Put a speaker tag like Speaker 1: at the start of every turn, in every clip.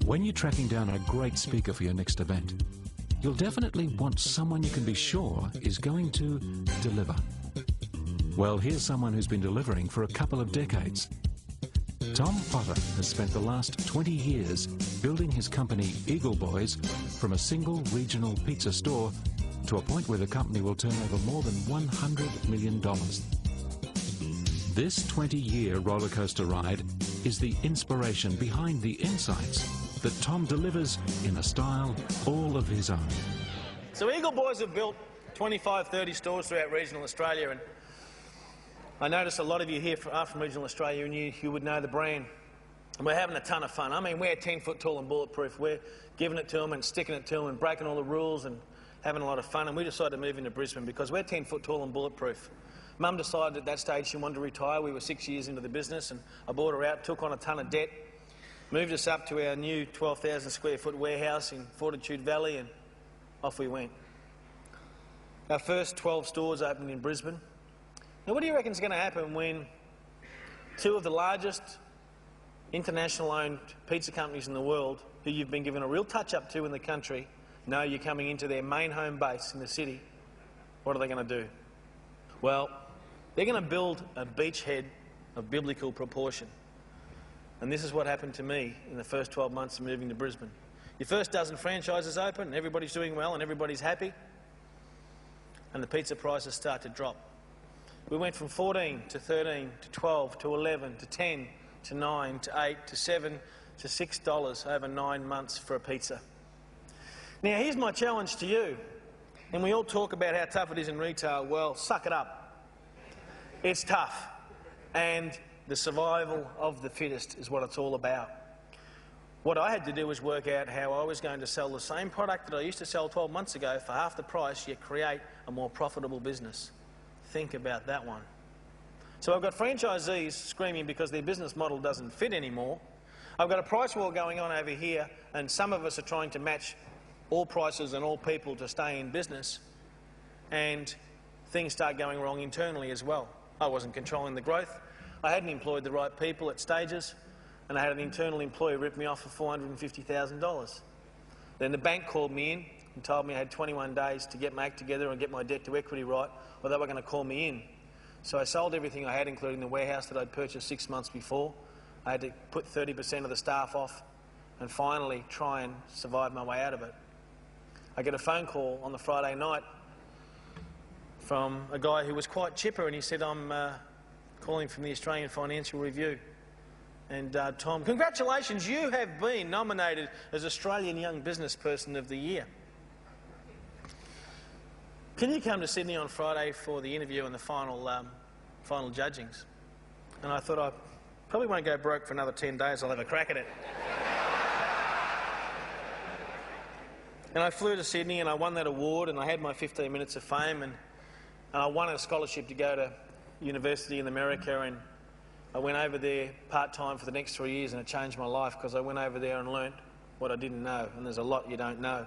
Speaker 1: When you're tracking down a great speaker for your next event, you'll definitely want someone you can be sure is going to deliver. Well, here's someone who's been delivering for a couple of decades. Tom Potter has spent the last 20 years building his company Eagle Boys from a single regional pizza store to a point where the company will turn over more than $100 million. This 20-year roller coaster ride is the inspiration behind the insights that Tom delivers in a style all of his own.
Speaker 2: So Eagle Boys have built 25, 30 stores throughout regional Australia, and I notice a lot of you here are from regional Australia and you would know the brand. And we're having a ton of fun. I mean, we're 10 foot tall and bulletproof. We're giving it to them and sticking it to them and breaking all the rules and having a lot of fun. And we decided to move into Brisbane because we're 10 foot tall and bulletproof. Mum decided at that stage she wanted to retire. We were 6 years into the business, and I bought her out, took on a ton of debt, moved us up to our new 12,000 square foot warehouse in Fortitude Valley, and off we went. Our first 12 stores opened in Brisbane. Now, what do you reckon is going to happen when two of the largest international-owned pizza companies in the world, who you've been given a real touch-up to in the country, know you're coming into their main home base in the city? What are they going to do? Well, they're going to build a beachhead of biblical proportion. And this is what happened to me in the first 12 months of moving to Brisbane. Your first dozen franchises open, and everybody's doing well, and everybody's happy, and the pizza prices start to drop. We went from 14 to 13 to 12 to 11 to 10 to 9 to 8 to 7 to $6 over 9 months for a pizza. Now, here's my challenge to you. And we all talk about how tough it is in retail. Well, suck it up. It's tough. And the survival of the fittest is what it's all about. What I had to do was work out how I was going to sell the same product that I used to sell 12 months ago for half the price, yet create a more profitable business. Think about that one. So I've got franchisees screaming because their business model doesn't fit anymore. I've got a price war going on over here, and some of us are trying to match all prices and all people to stay in business, and things start going wrong internally as well. I wasn't controlling the growth. I hadn't employed the right people at stages, and I had an internal employee rip me off for $450,000. Then the bank called me in and told me I had 21 days to get my act together and get my debt to equity right, or they were going to call me in. So I sold everything I had, including the warehouse that I'd purchased 6 months before. I had to put 30% of the staff off and finally try and survive my way out of it. I get a phone call on the Friday night from a guy who was quite chipper, and he said, I'm calling from the Australian Financial Review. And Tom, congratulations, you have been nominated as Australian Young Business Person of the Year. Can you come to Sydney on Friday for the interview and the final judgings? And I thought, I probably won't go broke for another 10 days, I'll have a crack at it. And I flew to Sydney and I won that award, and I had my 15 minutes of fame, and I won a scholarship to go to university in America, and I went over there part-time for the next 3 years, and it changed my life because I went over there and learnt what I didn't know, and there's a lot you don't know.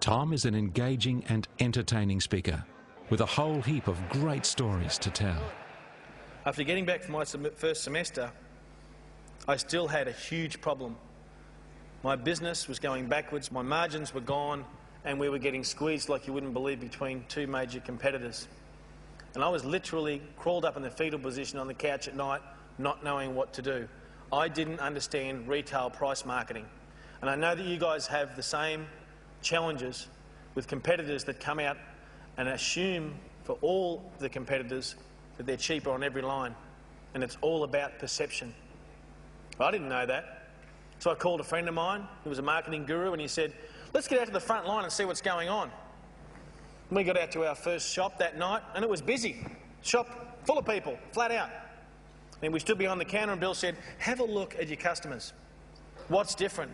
Speaker 1: Tom is an engaging and entertaining speaker with a whole heap of great stories to tell.
Speaker 2: After getting back from my first semester, I still had a huge problem. My business was going backwards, my margins were gone, and we were getting squeezed like you wouldn't believe between two major competitors. And I was literally crawled up in the fetal position on the couch at night, not knowing what to do. I didn't understand retail price marketing. And I know that you guys have the same challenges with competitors that come out and assume for all the competitors that they're cheaper on every line. And it's all about perception. I didn't know that. So I called a friend of mine who was a marketing guru, and he said, let's get out to the front line and see what's going on. And we got out to our first shop that night, and it was busy. Shop full of people, flat out. And we stood behind the counter, and Bill said, have a look at your customers. What's different?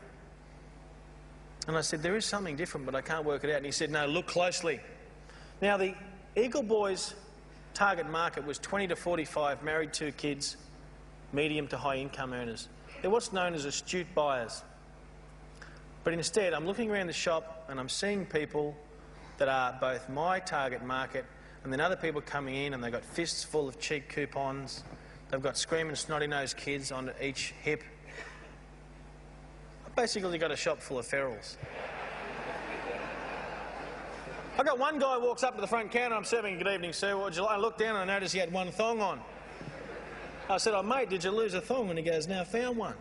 Speaker 2: And I said, there is something different, but I can't work it out. And he said, no, look closely. Now, the Eagle Boys target market was 20 to 45, married, 2 kids, medium to high income earners. They're what's known as astute buyers. But instead, I'm looking around the shop and I'm seeing people that are both my target market and then other people coming in, and they've got fists full of cheap coupons. They've got screaming, snotty-nosed kids on each hip. I basically got a shop full of ferals. I got one guy walks up to the front counter, I'm serving, good evening sir, what would you like? I looked down and I noticed he had one thong on. I said, oh mate, did you lose a thong? And he goes, now found one.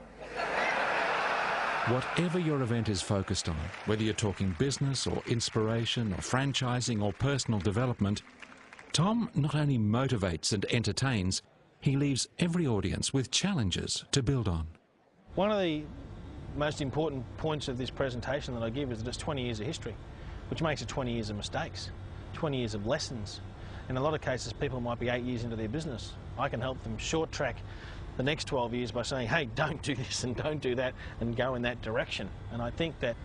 Speaker 1: Whatever your event is focused on, whether you're talking business or inspiration or franchising or personal development, Tom not only motivates and entertains, he leaves every audience with challenges to build on.
Speaker 3: One of the most important points of this presentation that I give is that it's 20 years of history, which makes it 20 years of mistakes, 20 years of lessons. In a lot of cases, people might be 8 years into their business. I can help them short track the next 12 years by saying, hey, don't do this and don't do that and go in that direction. And I think that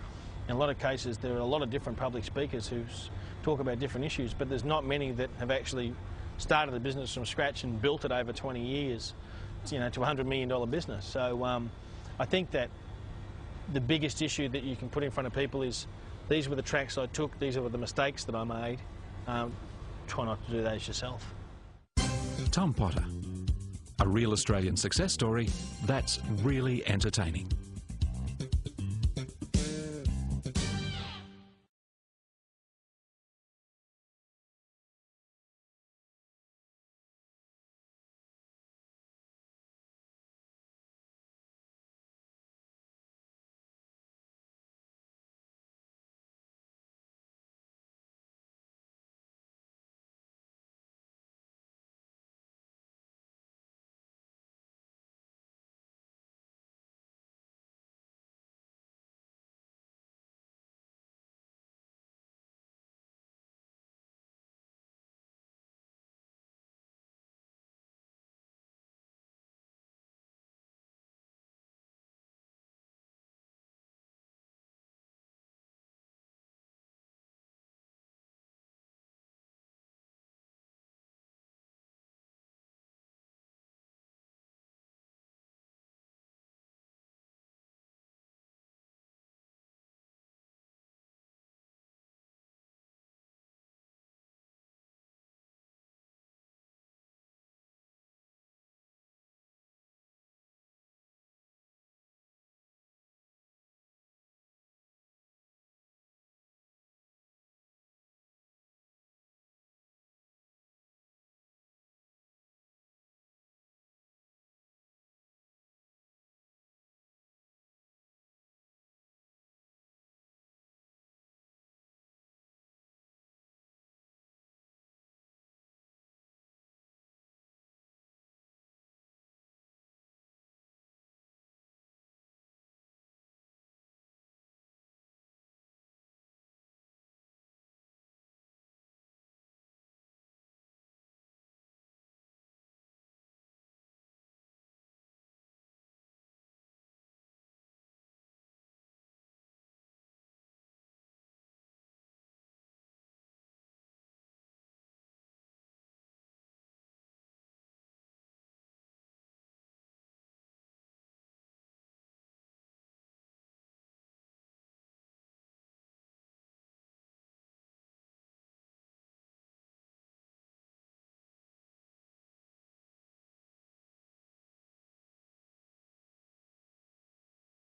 Speaker 3: in a lot of cases, there are a lot of different public speakers who talk about different issues, but there's not many that have actually started a business from scratch and built it over 20 years, you know, to a $100 million business. So I think that the biggest issue that you can put in front of people is, these were the tracks I took, these were the mistakes that I made. Try not to do those yourself.
Speaker 1: Tom Potter, a real Australian success story that's really entertaining.